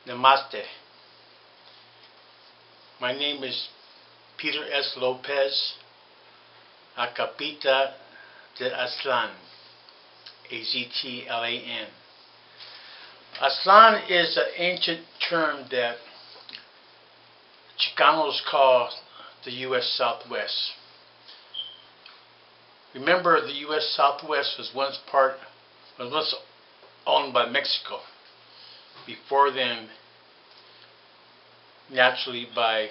Namaste. My name is Peter S. López, Acapita de Aztlán, Aztlan. Aztlán is an ancient term that Chicanos call the U.S. Southwest. Remember, the U.S. Southwest was once owned by Mexico. Before then, naturally by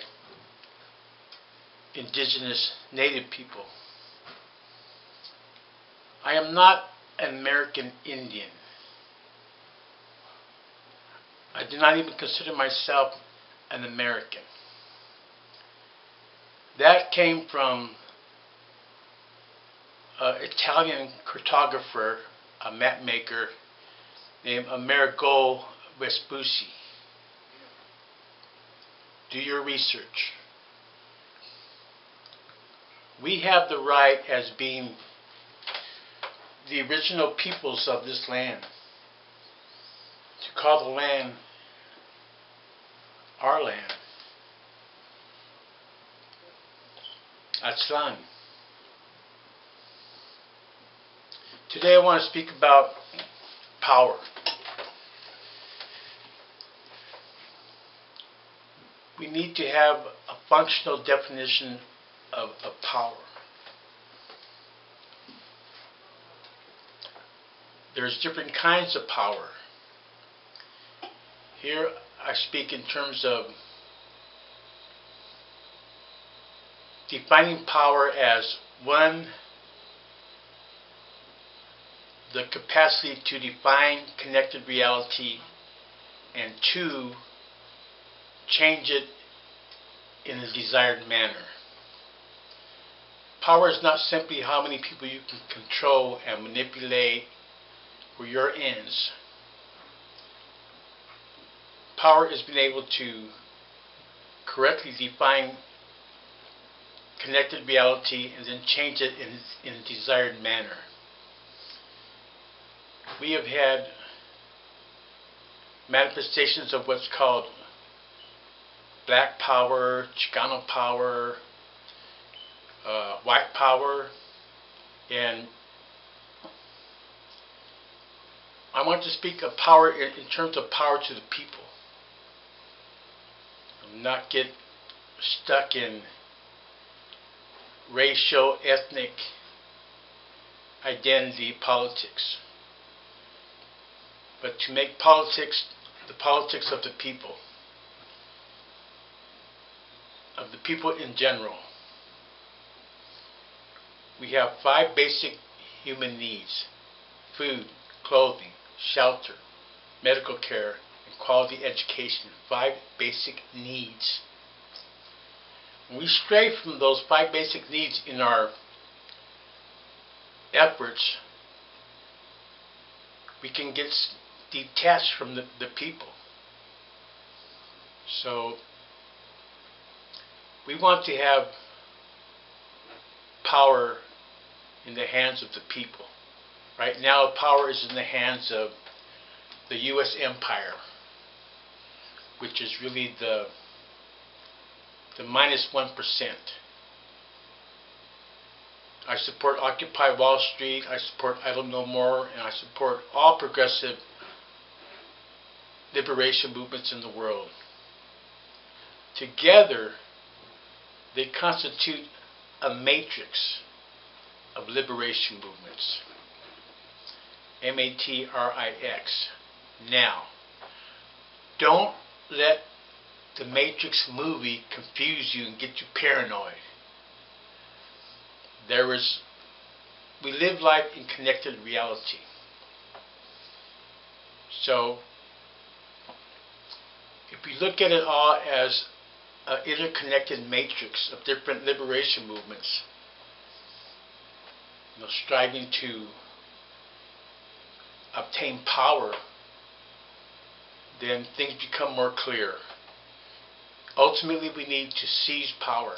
indigenous native people. I am not an American Indian. I do not even consider myself an American. That came from an Italian cartographer, a map maker named Amerigo Vespucci. Do your research. We have the right, as being the original peoples of this land, to call the land our land. Aztlán. Today I want to speak about power. We need to have a functional definition of power. There's different kinds of power. Here I speak in terms of defining power as, one, the capacity to define connected reality, and two, change it in a desired manner. Power is not simply how many people you can control and manipulate for your ends. Power is being able to correctly define connected reality and then change it in a desired manner. We have had manifestations of what's called black power, Chicano power, white power, and I want to speak of power in terms of power to the people. Not get stuck in racial, ethnic identity politics, but to make politics the politics of the people in general. We have 5 basic human needs: food, clothing, shelter, medical care, and quality education. 5 basic needs. When we stray from those 5 basic needs in our efforts, we can get detached from the people. So we want to have power in the hands of the people. Right now, power is in the hands of the U.S. empire, which is really the minus 1%. I support Occupy Wall Street, I support Idle No More, and I support all progressive liberation movements in the world. Together, they constitute a matrix of liberation movements. M-A-T-R-I-X. Now, don't let the Matrix movie confuse you and get you paranoid. We live life in connected reality. So, if we look at it all as an interconnected matrix of different liberation movements, striving to obtain power, then things become more clear. Ultimately, we need to seize power.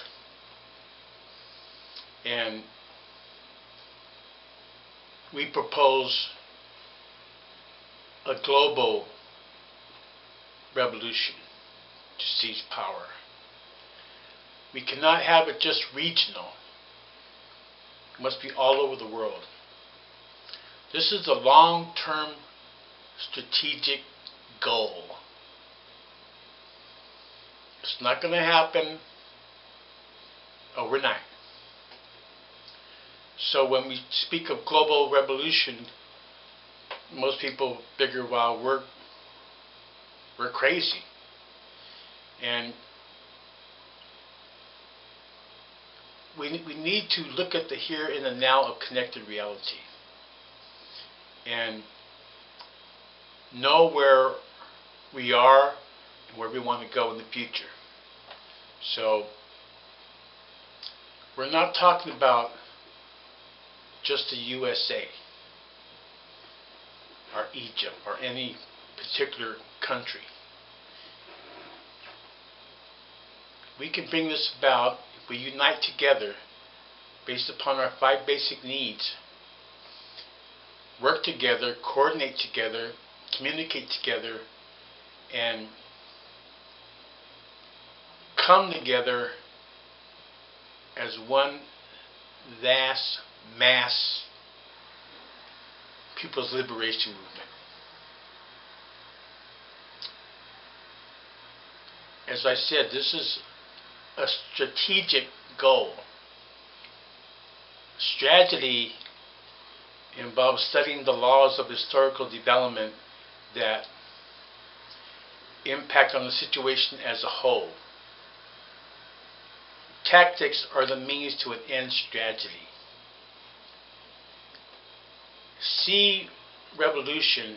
And we propose a global revolution to seize power. We cannot have it just regional. It must be all over the world. This is a long-term strategic goal. It's not going to happen overnight. So when we speak of global revolution, most people figure, well, we're crazy. And we need to look at the here and the now of connected reality and know where we are and where we want to go in the future. So we're not talking about just the USA or Egypt or any particular country. We can bring this about if we unite together based upon our 5 basic needs, work together, coordinate together, communicate together, and come together as one vast mass people's liberation movement. As I said, this is a strategic goal. Strategy involves studying the laws of historical development that impact on the situation as a whole. Tactics are the means to an end strategy. See revolution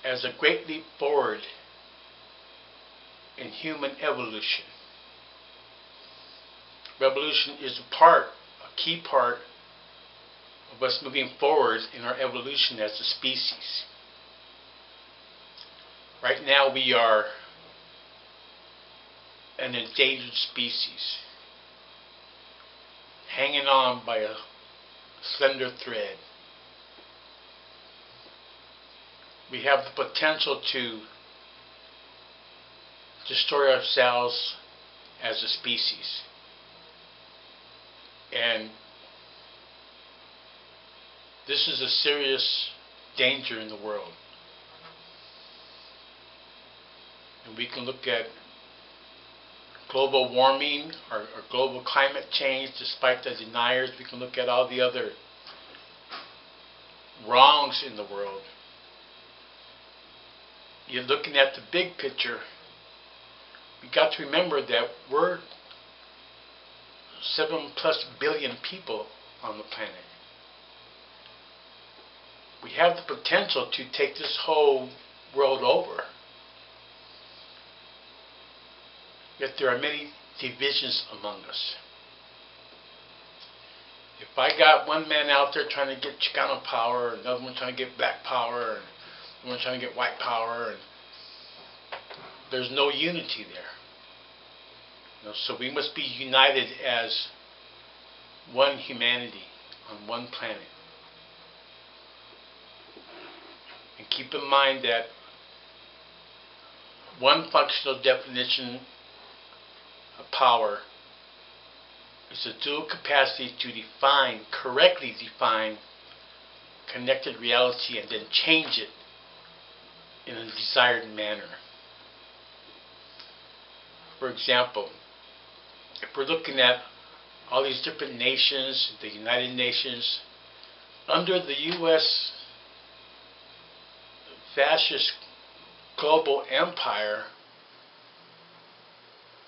as a great leap forward in human evolution. Revolution is a key part of us moving forward in our evolution as a species. Right now we are an endangered species, hanging on by a slender thread. We have the potential to destroy ourselves as a species. And this is a serious danger in the world. And we can look at global warming or global climate change, despite the deniers. We can look at all the other wrongs in the world. You're looking at the big picture. We got to remember that we're 7+ billion people on the planet. We have the potential to take this whole world over. Yet there are many divisions among us. If I got one man out there trying to get Chicano power, another one trying to get black power, and another one trying to get white power, and there's no unity there. So we must be united as one humanity on one planet. And keep in mind that one functional definition of power is a dual capacity to correctly define connected reality and then change it in a desired manner. For example, if we're looking at all these different nations, the United Nations, under the U.S. fascist global empire,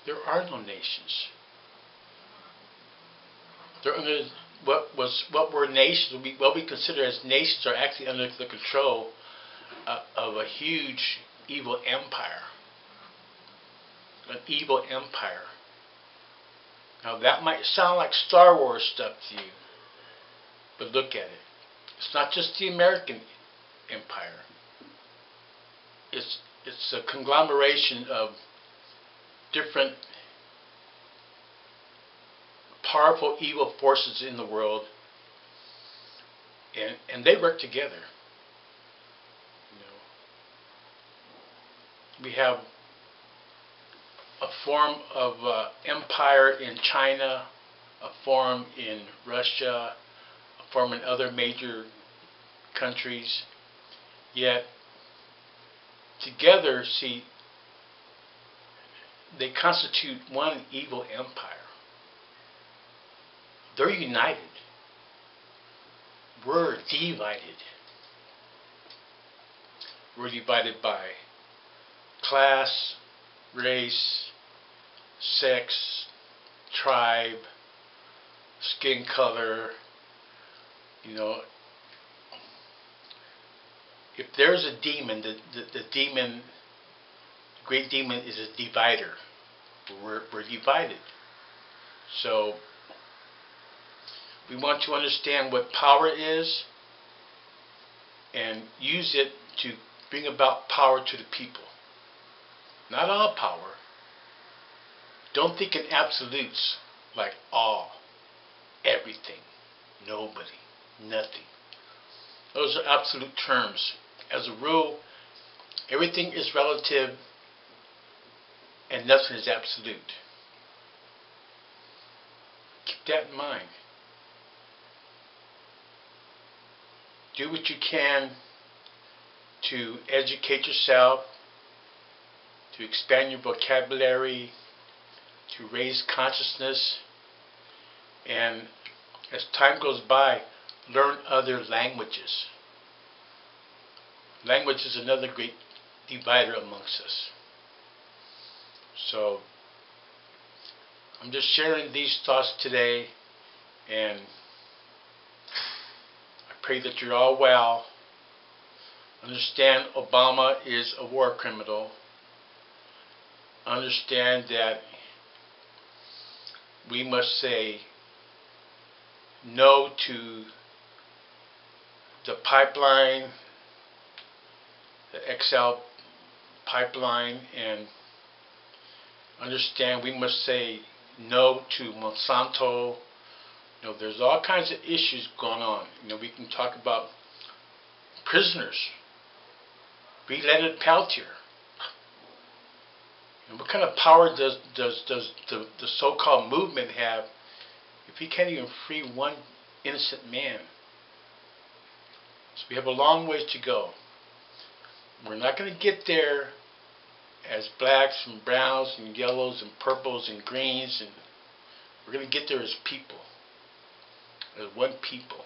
there are no nations. They're under what were nations, what we consider as nations, are actually under the control of a huge evil empire. An evil empire. Now that might sound like Star Wars stuff to you, but look at it. It's not just the American empire. It's a conglomeration of different powerful evil forces in the world, and they work together. We have a form of empire in China, a form in Russia, a form in other major countries. Yet, together, see, they constitute one evil empire. They're united. We're divided. We're divided by class, race, sex, tribe, skin color. You know, if there's a demon, the demon, the great demon is a divider. We're divided. So we want to understand what power is and use it to bring about power to the people. Not all power. Don't think in absolutes like all, everything, nobody, nothing. Those are absolute terms. As a rule, everything is relative and nothing is absolute. Keep that in mind. Do what you can to educate yourself, to expand your vocabulary, to raise consciousness, and as time goes by, learn other languages. Language is another great divider amongst us. So, I'm just sharing these thoughts today, and I pray that you're all well. Understand Obama is a war criminal. Understand that we must say no to the pipeline, the XL pipeline, and understand we must say no to Monsanto. You know, there's all kinds of issues going on. You know, we can talk about prisoners. Read Leonard Peltier. And what kind of power does the so-called movement have if he can't even free one innocent man? So we have a long ways to go. We're not going to get there as blacks and browns and yellows and purples and greens, and we're going to get there as people, as one people,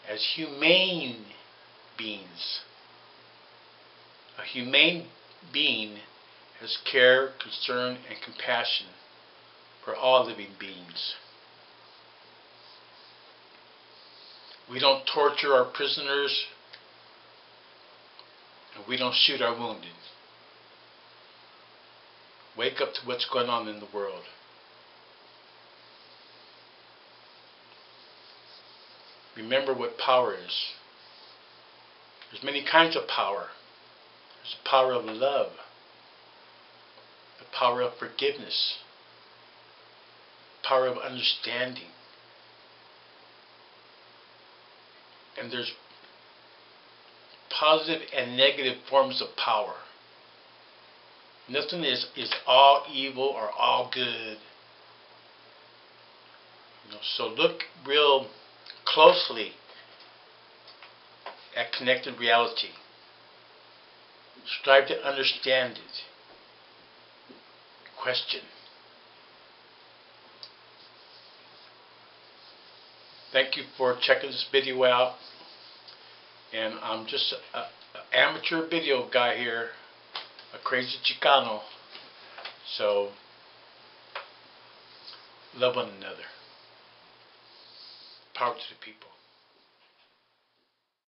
as humane beings. A humane being has care, concern, and compassion for all living beings. We don't torture our prisoners, and we don't shoot our wounded. Wake up to what's going on in the world. Remember what power is. There's many kinds of power. There's the power of love, the power of forgiveness, the power of understanding. And there's positive and negative forms of power. Nothing is all evil or all good. You know, so look real closely at connected reality. Strive to understand it. Question. Thank you for checking this video out. And I'm just an amateur video guy here, a crazy Chicano. So, love one another. Power to the people.